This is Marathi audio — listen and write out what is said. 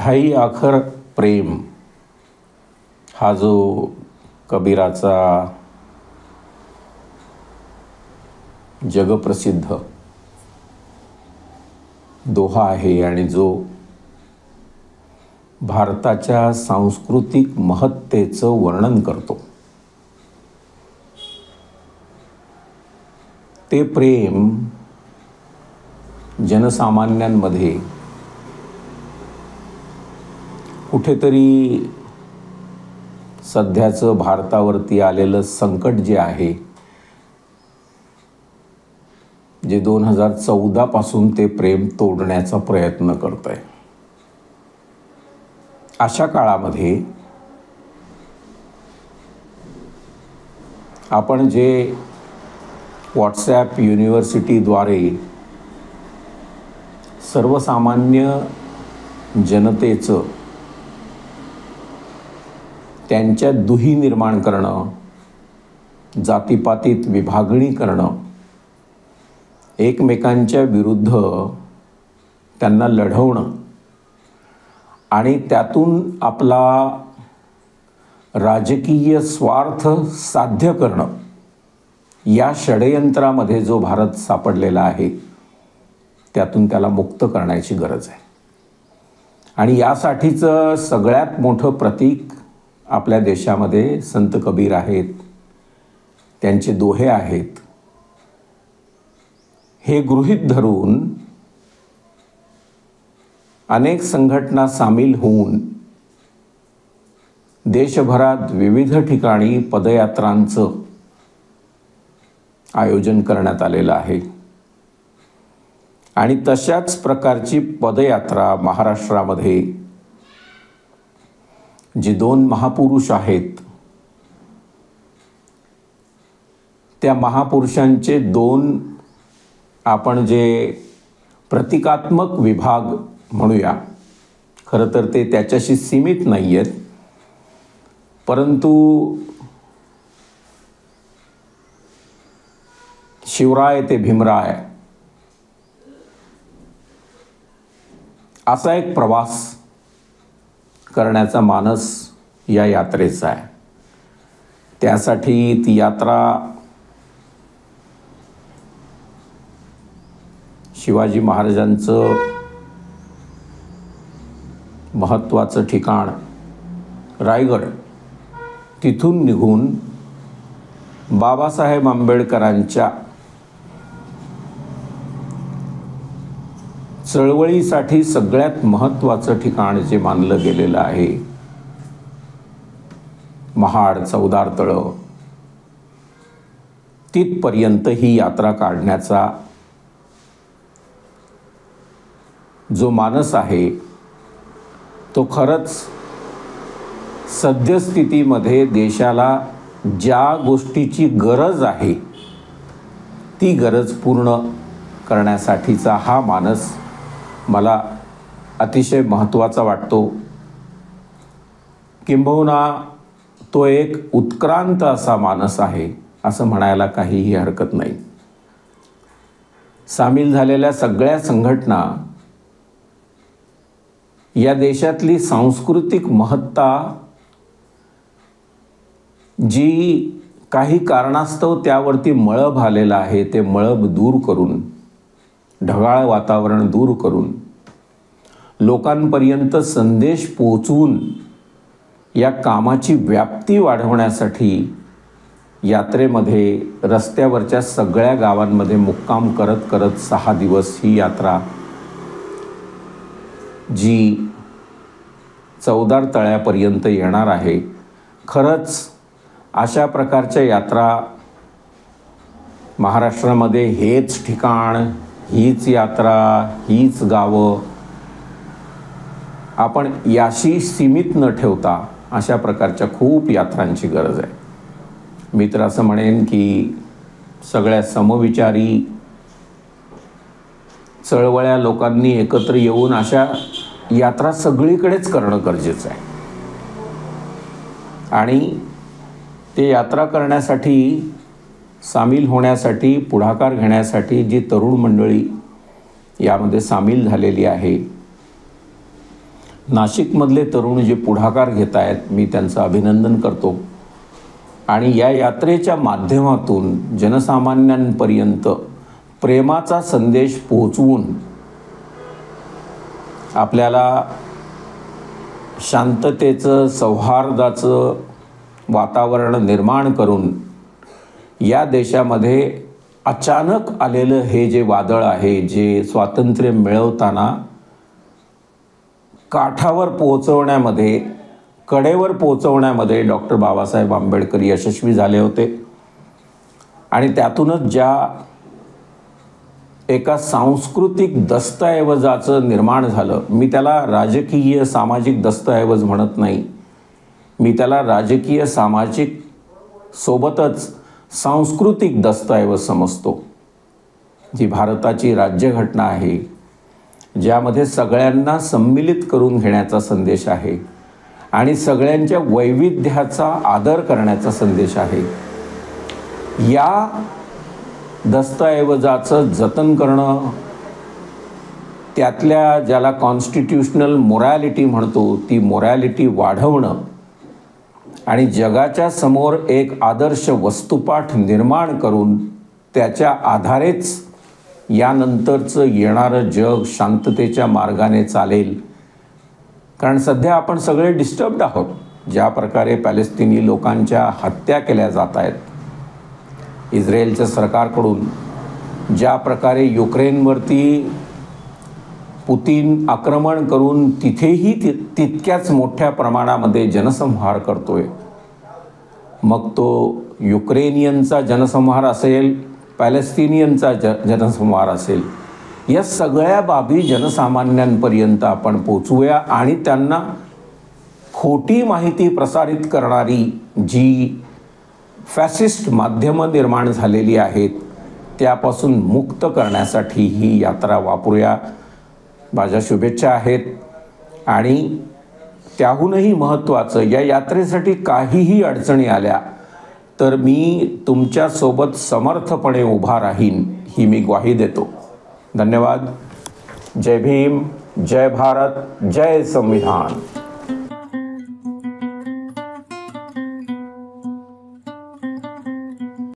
ढाई आखर प्रेम हा जो कबीराचा जगप्रसिद्ध दोहा आहे आणि जो भारताच्या सांस्कृतिक महत्तेचं वर्णन करतो, ते प्रेम जनसामान्यांमध्ये कुठेतरी सध्याचं भारतावरती आलेलं संकट जे आहे, जे 2014 पासून ते प्रेम तोडण्याचा प्रयत्न करत आहे, अशा काळामध्ये आपण जे व्हॉट्सॲप युनिव्हर्सिटीद्वारे सर्वसामान्य जनतेचं त्यांच्या दुही निर्माण करणं, जातीपातीत विभागणी करणं, एकमेकांच्या विरुद्ध त्यांना लढवणं आणि त्यातून आपला राजकीय स्वार्थ साध्य करणं, या षडयंत्रामध्ये जो भारत सापडलेला आहे त्यातून त्याला मुक्त करण्याची गरज आहे. आणि यासाठीचं सगळ्यात मोठं प्रतीक आपल्या देशामध्ये संत कबीर आहेत, त्यांचे दोहे आहेत. हे गृहीत धरून अनेक संघटना सामील होऊन देशभरात विविध ठिकाणी पदयात्रांचं आयोजन करण्यात आलेलं आहे. आणि तशाच प्रकारची पदयात्रा महाराष्ट्रामध्ये जे 2 महापुरुष आहेत, त्या महापुरुषांचे 2 आपण जे प्रतिकात्मक विभाग म्हणूया, खरं तर ते त्याच्याशी सीमित नाही आहेत, परंतु शिवराय ते भीमराय असा एक प्रवास करण्याचा मानस या यात्रेचा आहे. त्यासाठी ती यात्रा शिवाजी महाराजांचं महत्त्वाचं ठिकाण रायगड, तिथून निघून बाबासाहेब आंबेडकरांच्या चळवळीसाठी सगळ्यात महत्त्वाचं ठिकाण जे मानलं गेलेलं आहे, महाड, चौदार तळं, तिथपर्यंत ही यात्रा काढण्याचा जो मानस आहे तो खरंच सद्यस्थितीमध्ये देशाला ज्या गोष्टीची गरज आहे ती गरज पूर्ण करण्यासाठीचा हा मानस मला अतिशय महत्त्वाचा वाटतो. किंबहुना तो एक उत्क्रांत असा मानस आहे असं म्हणायला काहीही हरकत नाही. सामील झालेल्या सगळ्या संघटना या देशातली सांस्कृतिक महत्ता जी काही कारणास्तव त्यावरती मळब आलेला आहे, ते मळब दूर करून, ढगाळ वातावरण दूर करून, लोकांपर्यंत संदेश पोचवून या कामाची व्याप्ती वाढवण्यासाठी यात्रेमध्ये रस्त्यावरच्या सगळ्या गावांमध्ये मुक्काम करत करत 6 दिवस ही यात्रा जी चौदार तळ्यापर्यंत येणार आहे. खरंच अशा प्रकारच्या यात्रा महाराष्ट्रामध्ये हेच ठिकाण, हीच यात्रा, हीच गावं, आपण याशी सीमित न ठेवता अशा प्रकारच्या खूप यात्रांची गरज आहे. मी तर असं म्हणेन की सगळ्या समविचारी चळवळ्या लोकांनी एकत्र येऊन अशा यात्रा सगळीकडेच करणं गरजेचं आहे. आणि ते यात्रा करण्यासाठी, सामील होण्यासाठी, पुढाकार घेण्यासाठी जी तरुण मंडळी यामध्ये सामील झालेली आहे, नाशिकमधले तरुण जे पुढाकार घेत आहेत, मी त्यांचं अभिनंदन करतो. आणि या यात्रेच्या माध्यमातून जनसामान्यांपर्यंत प्रेमाचा संदेश पोहोचवून आपल्याला शांततेचं, सौहार्दाचं वातावरण निर्माण करून या देशामध्ये अचानक आलेलं हे जे वादळ आहे, जे स्वातंत्र्य मिळवताना काठावर पोहोचवण्यामध्ये, कडेवर पोहोचवण्यामध्ये डॉक्टर बाबासाहेब आंबेडकर यशस्वी झाले होते. आणि त्यातूनच ज्या एका सांस्कृतिक दस्तऐवजाचं निर्माण झालं, मी त्याला राजकीय सामाजिक दस्तऐवज म्हणत नाही, मी त्याला राजकीय सामाजिक सोबतच सांस्कृतिक दस्तऐवज समजतो. जी भारताची राज्यघटना आहे, ज्यामध्ये सगळ्यांना सम्मिलित करून घेण्याचा संदेश आहे आणि सगळ्यांच्या वैविध्याचा आदर करण्याचा संदेश आहे, या दस्तऐवजाचं जतन करणं, त्यातल्या ज्याला कॉन्स्टिट्यूशनल मोरॅलिटी म्हणतो ती मोरॅलिटी वाढवणं आणि जगाच्या समोर एक आदर्श वस्तुपाठ निर्माण करून त्याच्या आधारेच यानंतरचं येणारं जग शांततेच्या मार्गाने चालेल. कारण सध्या आपण सगळे डिस्टर्ब्ड आहोत. ज्या प्रकारे पॅलेस्टिनी लोकांच्या हत्या केल्या जात आहेत, इस्रायलच्या सरकारकडून ज्या प्रकारे युक्रेनवरती पुतीन आक्रमण करून तिथेही तितक्याच मोठ्या प्रमाणामध्ये जनसंहार करतोय, मग तो युक्रेनियनचा जनसंहार असेल, पॅलेस्टिनियनचा जनसंहार असेल, या सगळ्या बाबी जनसामान्यांपर्यंत आपण पोचवूया आणि त्यांना खोटी माहिती प्रसारित करणारी जी फॅसिस्ट माध्यमं निर्माण झालेली आहेत त्यापासून मुक्त करण्यासाठी ही यात्रा वापरूया. माझ्या शुभेच्छा आहेत. आणि त्याहूनही महत्त्वाचं, या यात्रेसाठी काहीही अडचणी आल्या तर मी तुमच्यासोबत समर्थपणे उभा राहीन, ही मी ग्वाही देतो. धन्यवाद. जय भीम, जय भारत, जय संविधान.